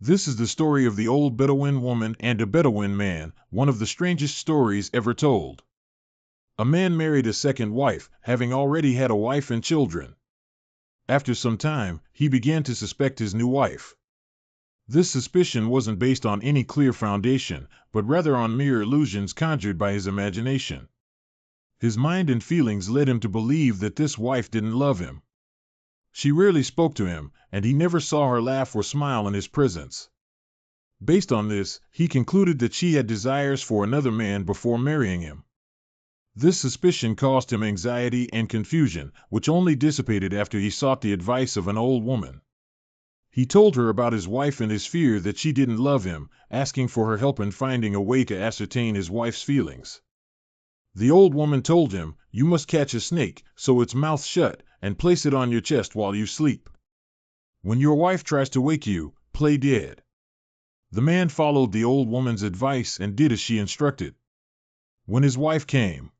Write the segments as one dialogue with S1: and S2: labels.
S1: This is the story of the old Bedouin woman and a Bedouin man, one of the strangest stories ever told. A man married a second wife, having already had a wife and children. After some time, he began to suspect his new wife. This suspicion wasn't based on any clear foundation, but rather on mere illusions conjured by his imagination. His mind and feelings led him to believe that this wife didn't love him. She rarely spoke to him, and he never saw her laugh or smile in his presence. Based on this, he concluded that she had desires for another man before marrying him. This suspicion caused him anxiety and confusion, which only dissipated after he sought the advice of an old woman. He told her about his wife and his fear that she didn't love him, asking for her help in finding a way to ascertain his wife's feelings. The old woman told him, "You must catch a snake, sew its mouth shut, and place it on your chest while you sleep. When your wife tries to wake you, play dead." The man followed the old woman's advice and did as she instructed. When his wife came,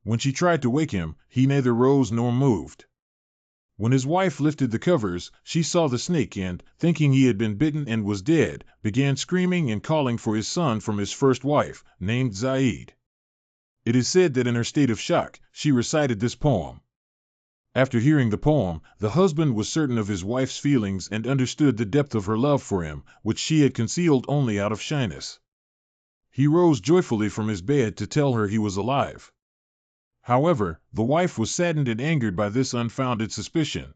S1: when she tried to wake him, he neither rose nor moved. When his wife lifted the covers, she saw the snake and, thinking he had been bitten and was dead, began screaming and calling for his son from his first wife, named Zaid. It is said that in her state of shock, she recited this poem. After hearing the poem, the husband was certain of his wife's feelings and understood the depth of her love for him, which she had concealed only out of shyness. He rose joyfully from his bed to tell her he was alive. However, the wife was saddened and angered by this unfounded suspicion.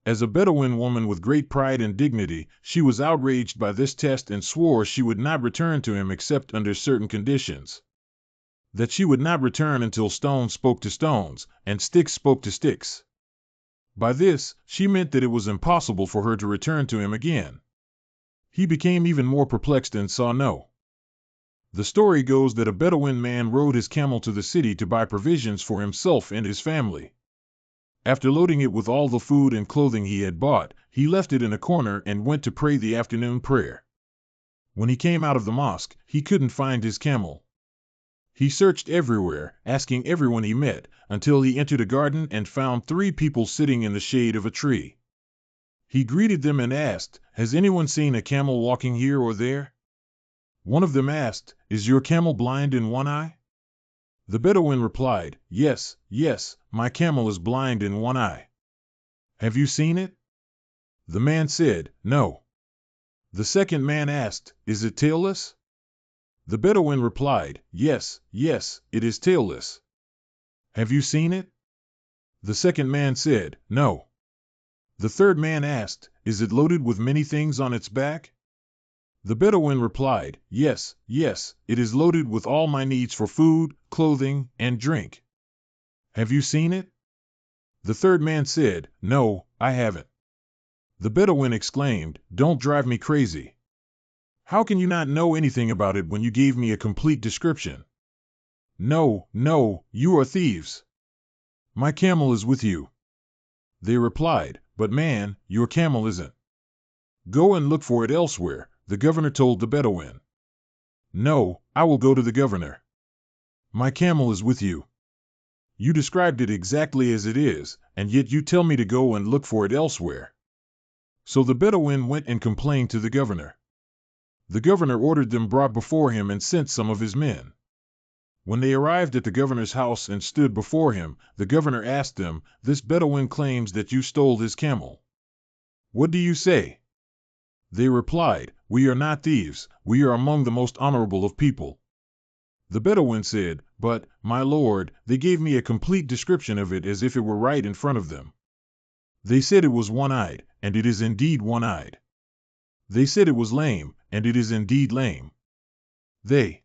S1: As a Bedouin woman with great pride and dignity, she was outraged by this test and swore she would not return to him except under certain conditions. That she would not return until stones spoke to stones, and sticks spoke to sticks. By this, she meant that it was impossible for her to return to him again. He became even more perplexed and saw no. The story goes that a Bedouin man rode his camel to the city to buy provisions for himself and his family. After loading it with all the food and clothing he had bought, he left it in a corner and went to pray the afternoon prayer. When he came out of the mosque, he couldn't find his camel. He searched everywhere, asking everyone he met, until he entered a garden and found 3 people sitting in the shade of a tree. He greeted them and asked, "Has anyone seen a camel walking here or there?" One of them asked, "Is your camel blind in one eye?" The Bedouin replied, Yes, my camel is blind in one eye." "Have you seen it?" The man said, "No." The second man asked, "Is it tailless?" The Bedouin replied, Yes, it is tailless." "Have you seen it?" The second man said, "No." The third man asked, "Is it loaded with many things on its back?" The Bedouin replied, Yes, it is loaded with all my needs for food, clothing, and drink." "Have you seen it?" The third man said, "No, I haven't." The Bedouin exclaimed, "Don't drive me crazy. How can you not know anything about it when you gave me a complete description?" No, you are thieves. My camel is with you." They replied, "But man, your camel isn't." "Go and look for it elsewhere," the governor told the Bedouin. "No, I will go to the governor. My camel is with you. You described it exactly as it is, and yet you tell me to go and look for it elsewhere." So the Bedouin went and complained to the governor. The governor ordered them brought before him and sent some of his men. When they arrived at the governor's house and stood before him, the governor asked them, "This Bedouin claims that you stole his camel. What do you say?" They replied, "We are not thieves, we are among the most honorable of people." The Bedouin said, "But, my lord, they gave me a complete description of it as if it were right in front of them. They said it was one-eyed, and it is indeed one-eyed. They said it was lame, and it is indeed lame. They